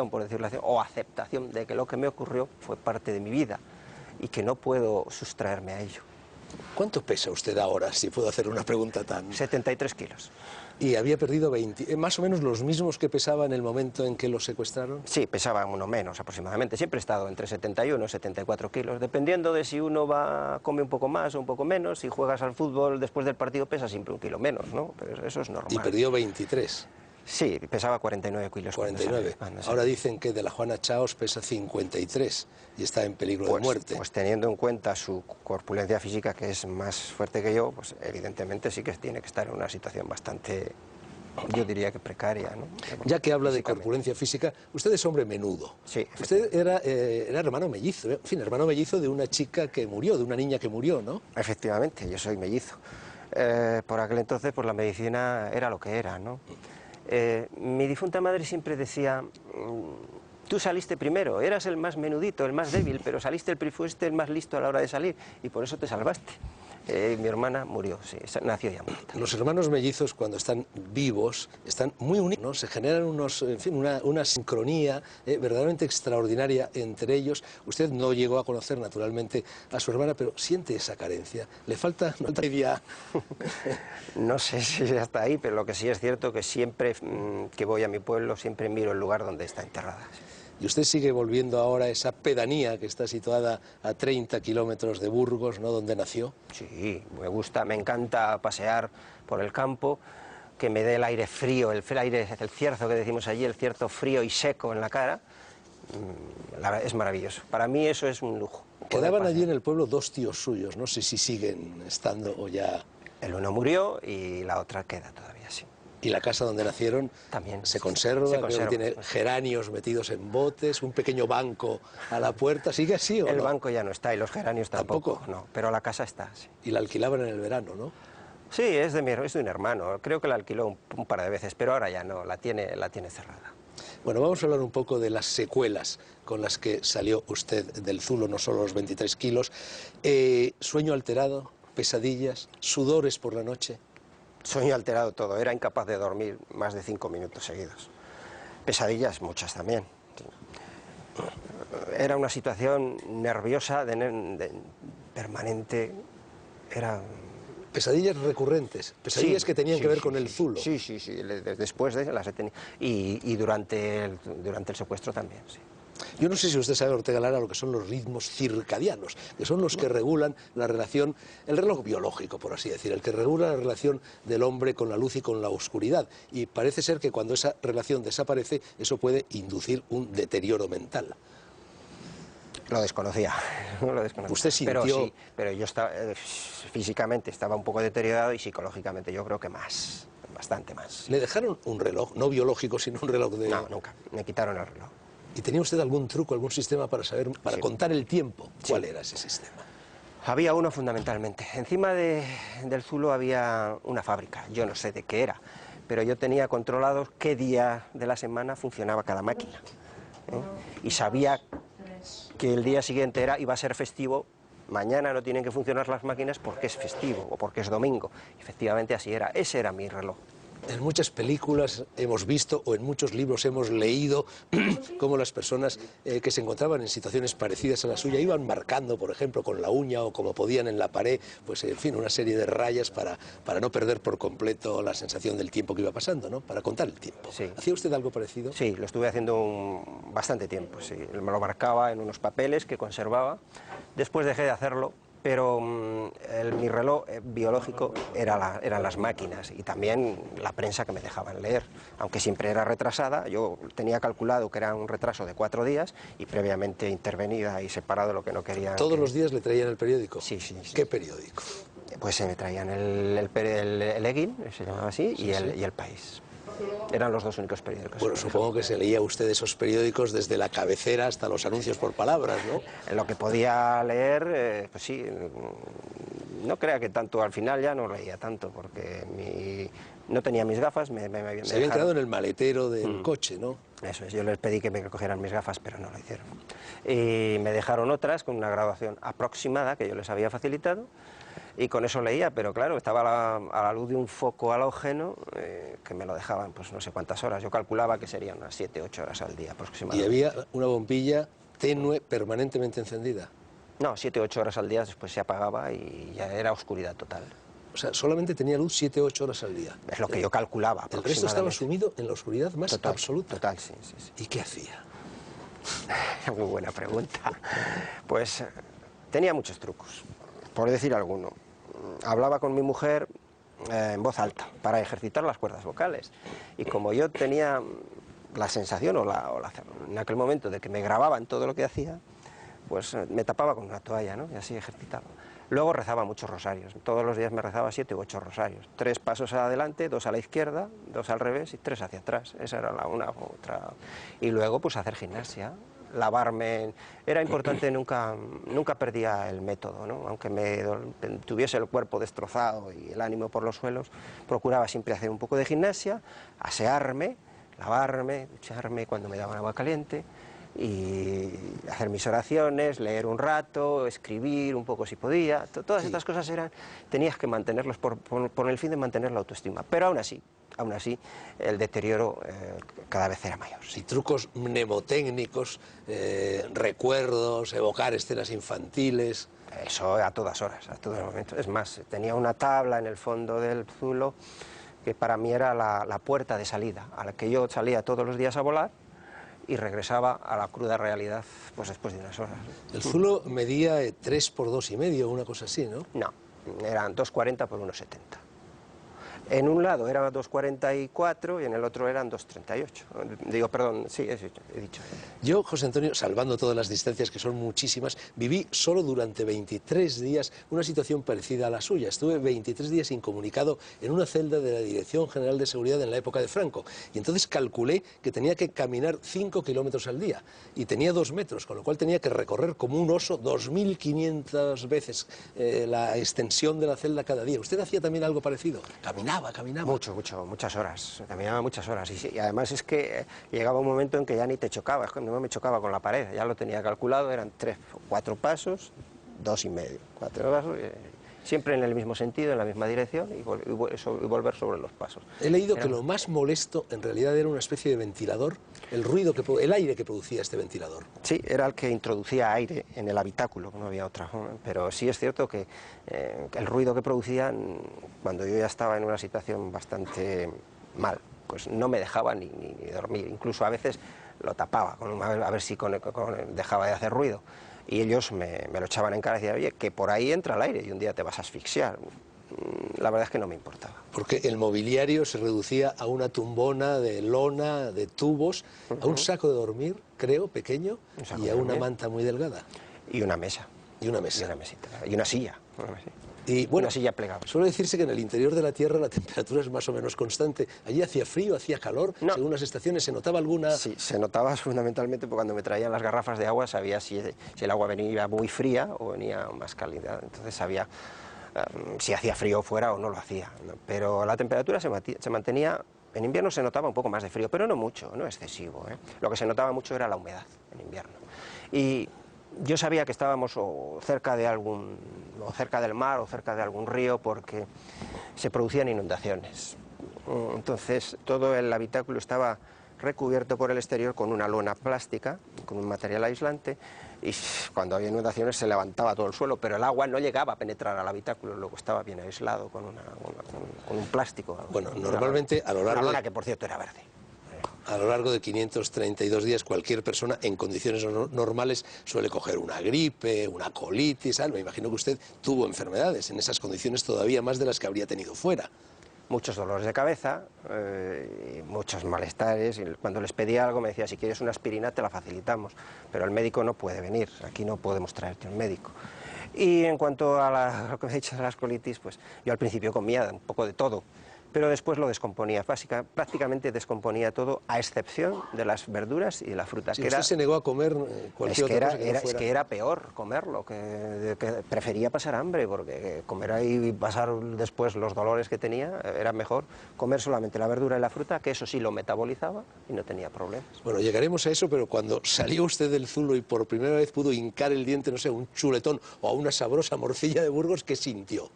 por decirlo así, o aceptación de que lo que me ocurrió fue parte de mi vida y que no puedo sustraerme a ello. ¿Cuánto pesa usted ahora, si puedo hacer una pregunta tan...? 73 kilos. Y había perdido 20, más o menos los mismos que pesaba en el momento en que lo secuestraron. Sí, pesaba uno menos aproximadamente. Siempre he estado entre 71 y 74 kilos, dependiendo de si uno come un poco más o un poco menos. Si juegas al fútbol después del partido pesa siempre un kilo menos, ¿no? Pero eso es normal. Y perdió 23. Sí, pesaba 49 kilos. 49. Ahora dicen que de la Juana Chaos pesa 53 y está en peligro de muerte. Pues teniendo en cuenta su corpulencia física, que es más fuerte que yo, pues evidentemente sí que tiene que estar en una situación bastante, yo diría que precaria, ¿no? Ya que habla de corpulencia física, usted es hombre menudo. Sí. Usted era hermano mellizo, en fin, hermano mellizo de una chica que murió, de una niña que murió, ¿no? Efectivamente, yo soy mellizo. Por aquel entonces, pues la medicina era lo que era, ¿no? Mi difunta madre siempre decía, tú saliste primero, eras el más menudito, el más débil, pero fuiste el más listo a la hora de salir y por eso te salvaste. Mi hermana murió, sí, nació ya muerta. Los hermanos mellizos, cuando están vivos, están muy unidos, ¿no? Se generan una sincronía verdaderamente extraordinaria entre ellos. Usted no llegó a conocer naturalmente a su hermana, pero siente esa carencia. ¿Le falta media? No sé si hasta ahí, pero lo que sí es cierto que siempre que voy a mi pueblo, siempre miro el lugar donde está enterrada. Y usted sigue volviendo ahora a esa pedanía que está situada a 30 kilómetros de Burgos, ¿no?, donde nació. Sí, me gusta, me encanta pasear por el campo, que me dé el aire frío, el cierzo que decimos allí, el cierzo frío y seco en la cara. Es maravilloso. Para mí eso es un lujo. Quedaban allí en el pueblo dos tíos suyos, no sé si siguen estando o ya... El uno murió y la otra queda todavía, sí. Y la casa donde nacieron también se conserva, creo que tiene geranios metidos en botes, un pequeño banco a la puerta. ¿Sigue así o no? El banco ya no está y los geranios tampoco. No, pero la casa está, sí. Y la alquilaban en el verano, ¿no? Sí, es de un hermano. Creo que la alquiló un par de veces, pero ahora ya no, la tiene cerrada. Bueno, vamos a hablar un poco de las secuelas con las que salió usted del Zulo, no solo los 23 kilos. Sueño alterado, pesadillas, sudores por la noche. Sueño alterado todo, era incapaz de dormir más de 5 minutos seguidos. Pesadillas, muchas también. Era una situación nerviosa, permanente, era... Pesadillas recurrentes, pesadillas que tenían que ver con el Zulo. Sí, después de las he tenido. Y durante el secuestro también, sí. Yo no sé si usted sabe, Ortega Lara, lo que son los ritmos circadianos, que son los que regulan la relación, el reloj biológico, por así decir, el que regula la relación del hombre con la luz y con la oscuridad. Y parece ser que cuando esa relación desaparece, eso puede inducir un deterioro mental. Lo desconocía. ¿Usted sintió...? Pero yo físicamente estaba un poco deteriorado y psicológicamente yo creo que más, bastante más. ¿Le dejaron un reloj, no biológico, sino un reloj de...? No, nunca, me quitaron el reloj. ¿Y tenía usted algún truco, algún sistema para saber, para contar el tiempo? ¿Cuál era ese sistema? Había uno fundamentalmente. Encima del Zulo había una fábrica, yo no sé de qué era, pero yo tenía controlado qué día de la semana funcionaba cada máquina. Y sabía que el día siguiente iba a ser festivo, mañana no tienen que funcionar las máquinas porque es festivo o porque es domingo. Efectivamente así era, ese era mi reloj. En muchas películas hemos visto o en muchos libros hemos leído cómo las personas que se encontraban en situaciones parecidas a la suya iban marcando, por ejemplo, con la uña o como podían en la pared, pues en fin, una serie de rayas para no perder por completo la sensación del tiempo que iba pasando, ¿no? Para contar el tiempo. Sí. ¿Hacía usted algo parecido? Sí, lo estuve haciendo bastante tiempo, sí. Me lo marcaba en unos papeles que conservaba. Después dejé de hacerlo. Pero mi reloj biológico eran las máquinas y también la prensa que me dejaban leer, aunque siempre era retrasada. Yo tenía calculado que era un retraso de 4 días y previamente intervenida y separado lo que no querían. ¿Todos los días le traían el periódico? Sí. ¿Qué periódico? Pues me traían el Egin, se llamaba así, y el País. Eran los dos únicos periódicos. Bueno, supongo que se leía usted esos periódicos desde la cabecera hasta los anuncios por palabras, ¿no? Lo que podía leer, pues sí, no crea que tanto, al final ya no leía tanto, porque no tenía mis gafas, se habían quedado en el maletero del coche, ¿no? Eso es, yo les pedí que me recogieran mis gafas, pero no lo hicieron. Y me dejaron otras con una graduación aproximada que yo les había facilitado. y con eso leía, pero claro, estaba a la luz de un foco halógeno que me lo dejaban pues no sé cuántas horas. Yo calculaba que serían unas 7, 8 horas al día ¿Y aproximadamente. había una bombilla tenue permanentemente encendida? No, 7, 8 horas al día, después se apagaba y ya era oscuridad total. O sea, solamente tenía luz 7 o 8 horas al día. Es lo que yo calculaba El resto estaba aproximadamente. sumido en la oscuridad más Total, absoluta. total, sí, sí, sí. ¿Y qué hacía? Muy buena pregunta. Pues tenía muchos trucos, por decir alguno. Hablaba con mi mujer en voz alta para ejercitar las cuerdas vocales. Y como yo tenía la sensación en aquel momento de que me grababan todo lo que hacía, pues me tapaba con una toalla, ¿no? Y así ejercitaba. Luego rezaba muchos rosarios. Todos los días me rezaba 7 u 8 rosarios. 3 pasos adelante, 2 a la izquierda, 2 al revés y 3 hacia atrás. Esa era una otra. Y luego pues hacer gimnasia, lavarme. Era importante, nunca perdía el método, ¿no? Aunque tuviese el cuerpo destrozado y el ánimo por los suelos, procuraba siempre hacer un poco de gimnasia, asearme, lavarme, ducharme cuando me daban agua caliente y hacer mis oraciones, leer un rato, escribir un poco si podía. Todas estas cosas tenías que mantenerlos por el fin de mantener la autoestima. Pero aún así, el deterioro cada vez era mayor. Y trucos mnemotécnicos, recuerdos, evocar escenas infantiles. Eso a todas horas, a todo momento. Es más, tenía una tabla en el fondo del zulo que para mí era la puerta de salida, a la que yo salía todos los días a volar y regresaba a la cruda realidad pues después de unas horas. El zulo medía 3 por 2,5, una cosa así, ¿no? No, eran 2,40 por 1,70. En un lado eran 2,44 y en el otro eran 2,38. Digo, perdón, sí, he dicho. Yo, José Antonio, salvando todas las distancias, que son muchísimas, viví solo durante 23 días una situación parecida a la suya. Estuve 23 días incomunicado en una celda de la Dirección General de Seguridad en la época de Franco. Y entonces calculé que tenía que caminar 5 kilómetros al día. Y tenía 2 metros, con lo cual tenía que recorrer como un oso 2.500 veces la extensión de la celda cada día. ¿Usted hacía también algo parecido? Caminaba. Muchas horas, caminaba muchas horas. Y además es que llegaba un momento en que ya ni te chocaba, es que no me chocaba con la pared, ya lo tenía calculado, eran 3 o 4 pasos, 2,5, 4 pasos, siempre en el mismo sentido, en la misma dirección y volver sobre los pasos. He leído que lo más molesto en realidad era una especie de ventilador, el aire que producía este ventilador. Sí, era el que introducía aire en el habitáculo, no había otra, pero sí es cierto que el ruido que producía, cuando yo ya estaba en una situación bastante mal, pues no me dejaba ni dormir, incluso a veces lo tapaba, a ver si dejaba de hacer ruido. Y ellos me lo echaban en cara y decían, oye, que por ahí entra el aire y un día te vas a asfixiar. La verdad es que no me importaba. Porque el mobiliario se reducía a una tumbona de lona, de tubos, a un saco de dormir, creo, pequeño, y a una manta muy delgada. Y una mesa. Y una mesa. Y una mesita. Y una silla. Y bueno, una silla plegable. Suele decirse que en el interior de la Tierra la temperatura es más o menos constante. ¿Allí hacía frío, hacía calor? No. Según las estaciones, ¿se notaba alguna...? Sí, se notaba fundamentalmente porque cuando me traían las garrafas de agua sabía si el agua venía muy fría o venía más cálida. Entonces sabía si hacía frío fuera o no lo hacía, ¿no? Pero la temperatura se mantenía. En invierno se notaba un poco más de frío, pero no mucho, no excesivo, ¿eh? Lo que se notaba mucho era la humedad en invierno. Y yo sabía que estábamos cerca del mar o cerca de algún río porque se producían inundaciones. Entonces todo el habitáculo estaba recubierto por el exterior con una lona plástica, con un material aislante, y cuando había inundaciones se levantaba todo el suelo, pero el agua no llegaba a penetrar al habitáculo, luego estaba bien aislado con un plástico. Bueno, normalmente a lo largo... Una lona que, por cierto, era verde. A lo largo de 532 días, cualquier persona en condiciones normales suele coger una gripe, una colitis, me imagino que usted tuvo enfermedades en esas condiciones todavía más de las que habría tenido fuera. Muchos dolores de cabeza, muchos malestares. Y cuando les pedía algo me decía, si quieres una aspirina te la facilitamos, pero el médico no puede venir, aquí no podemos traerte un médico. Y en cuanto a lo que me he dicho de las colitis, pues yo al principio comía un poco de todo, pero después lo descomponía, prácticamente descomponía todo, a excepción de las verduras y de la fruta. Si usted se negó a comer cualquier otra cosa que no fuera... Es que era peor comerlo, que prefería pasar hambre, porque comer ahí y pasar después los dolores que tenía, era mejor comer solamente la verdura y la fruta, que eso sí lo metabolizaba y no tenía problemas. Bueno, llegaremos a eso, pero cuando salió usted del Zulo y por primera vez pudo hincar el diente, no sé, un chuletón o a una sabrosa morcilla de Burgos, ¿qué sintió?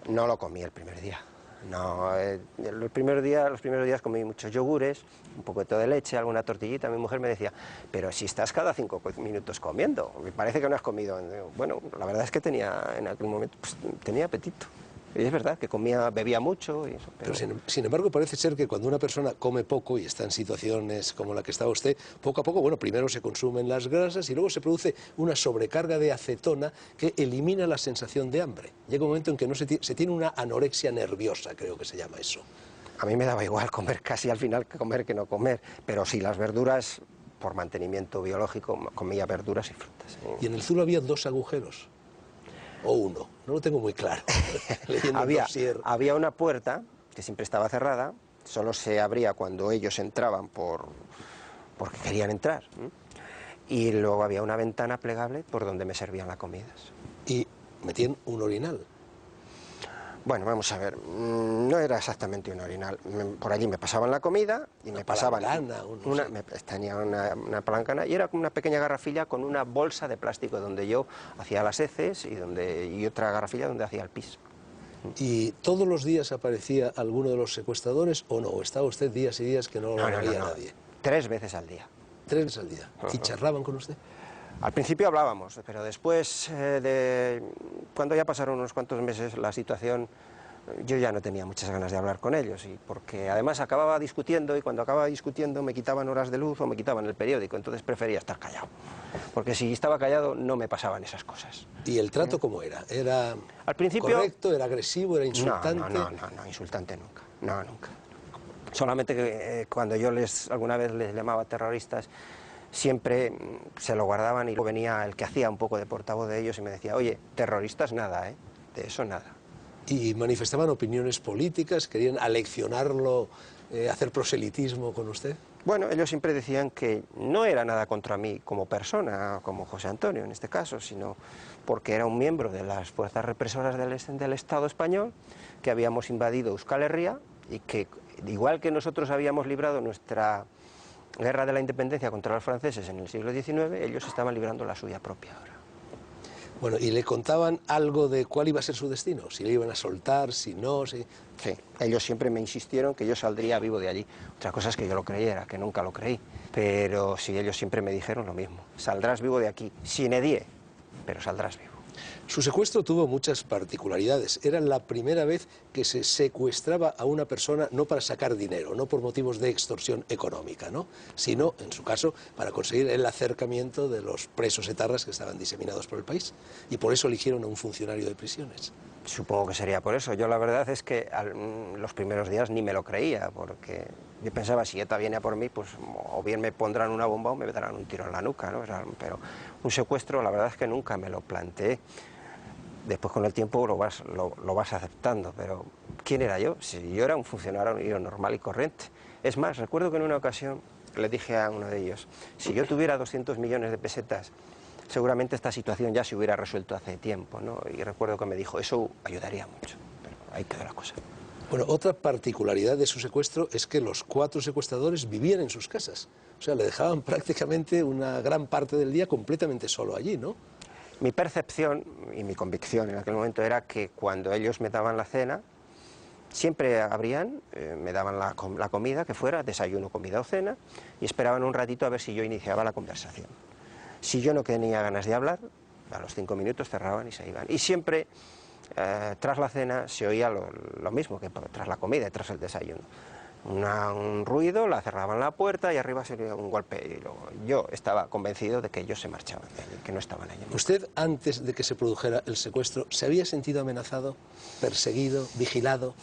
No lo comí el primer día. No, los primeros días comí muchos yogures, un poquito de leche, alguna tortillita. Mi mujer me decía, pero si estás cada 5 minutos comiendo, me parece que no has comido. Bueno, la verdad es que en aquel momento tenía apetito. Y es verdad que bebía mucho y eso, pero sin embargo parece ser que cuando una persona come poco y está en situaciones como la que estaba usted, poco a poco, bueno, primero se consumen las grasas y luego se produce una sobrecarga de acetona que elimina la sensación de hambre. Llega un momento en que no se tiene una anorexia nerviosa, creo que se llama eso. A mí me daba igual comer casi al final que no comer, pero sí, las verduras, por mantenimiento biológico, comía verduras y frutas. ¿Y en el Zulo había 2 agujeros? ¿O uno? No lo tengo muy claro. Había una puerta que siempre estaba cerrada, solo se abría cuando ellos entraban porque querían entrar. Y luego había una ventana plegable por donde me servían las comidas. ¿Y metían un orinal? Bueno, vamos a ver, no era exactamente un orinal. Por allí me pasaban la comida y me pasaban tenía una palancana y era como una pequeña garrafilla con una bolsa de plástico donde yo hacía las heces y otra garrafilla donde hacía el pis. ¿Y todos los días aparecía alguno de los secuestradores o no? ¿O estaba usted días y días que no lo veía nadie? 3 veces al día. 3 veces al día. ¿Y charlaban con usted? Al principio hablábamos, pero después, cuando ya pasaron unos cuantos meses, la situación, yo ya no tenía muchas ganas de hablar con ellos, porque además acababa discutiendo, y cuando acababa discutiendo me quitaban horas de luz o me quitaban el periódico, entonces prefería estar callado, porque si estaba callado no me pasaban esas cosas. ¿Y el trato cómo era? ¿Era al principio correcto, era agresivo, era insultante? No, insultante nunca, nunca. Solamente que cuando yo alguna vez les llamaba terroristas, siempre se lo guardaban y luego venía el que hacía un poco de portavoz de ellos y me decía, oye, terroristas nada, de eso nada. ¿Y manifestaban opiniones políticas? ¿Querían aleccionarlo, hacer proselitismo con usted? Bueno, ellos siempre decían que no era nada contra mí como persona, como José Antonio en este caso, sino porque era un miembro de las fuerzas represoras del Estado español, que habíamos invadido Euskal Herria y que, igual que nosotros habíamos librado nuestra guerra de la independencia contra los franceses en el siglo XIX, ellos estaban librando la suya propia ahora. Bueno, ¿y le contaban algo de cuál iba a ser su destino? ¿Si le iban a soltar, si no? Si... Sí, ellos siempre me insistieron que yo saldría vivo de allí. Otra cosa es que yo lo creyera, que nunca lo creí. Pero sí, ellos siempre me dijeron lo mismo. Saldrás vivo de aquí, sin edie, pero saldrás vivo. Su secuestro tuvo muchas particularidades. Era la primera vez que se secuestraba a una persona no para sacar dinero, no por motivos de extorsión económica, ¿no? Sino, en su caso, para conseguir el acercamiento de los presos etarras que estaban diseminados por el país. Y por eso eligieron a un funcionario de prisiones. Supongo que sería por eso. Yo la verdad es que los primeros días ni me lo creía, porque yo pensaba, si ETA viene a por mí, pues o bien me pondrán una bomba o me darán un tiro en la nuca, ¿no? O sea, pero un secuestro, la verdad es que nunca me lo planteé. Después con el tiempo lo vas aceptando, pero ¿quién era yo? Si yo era un funcionario normal y corriente. Es más, recuerdo que en una ocasión le dije a uno de ellos, si yo tuviera 200 millones de pesetas, seguramente esta situación ya se hubiera resuelto hace tiempo, ¿no? Y recuerdo que me dijo, eso ayudaría mucho, pero ahí quedó la cosa. Bueno, otra particularidad de su secuestro es que los 4 secuestradores vivían en sus casas. O sea, le dejaban prácticamente una gran parte del día completamente solo allí, ¿no? Mi percepción y mi convicción en aquel momento era que cuando ellos me daban la cena, siempre abrían, me daban la comida que fuera, desayuno, comida o cena, y esperaban un ratito a ver si yo iniciaba la conversación. Si yo no tenía ganas de hablar, a los 5 minutos cerraban y se iban. Y siempre, tras la cena, se oía lo mismo que tras la comida y tras el desayuno. Un ruido, la cerraban la puerta y arriba se oía un golpe. Y luego, yo estaba convencido de que ellos se marchaban de allí, que no estaban allí. ¿Usted, antes de que se produjera el secuestro, se había sentido amenazado, perseguido, vigilado?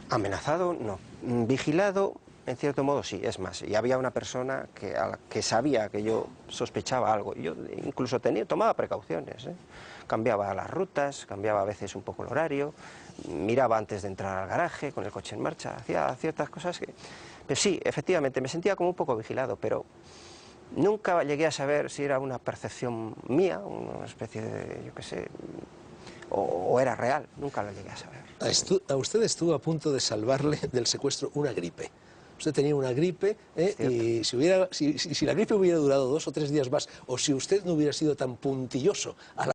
Amenazado, no. Vigilado, En cierto modo sí, es más, y había una persona que sabía que yo sospechaba algo, yo incluso tomaba precauciones, ¿eh? Cambiaba las rutas, cambiaba a veces un poco el horario, miraba antes de entrar al garaje con el coche en marcha, hacía ciertas cosas que... Pero sí, efectivamente, me sentía como un poco vigilado, pero nunca llegué a saber si era una percepción mía, una especie de, yo qué sé, o era real, nunca lo llegué a saber. A usted estuvo a punto de salvarle del secuestro una gripe. Usted tenía una gripe y si la gripe hubiera durado 2 o 3 días más, o si usted no hubiera sido tan puntilloso a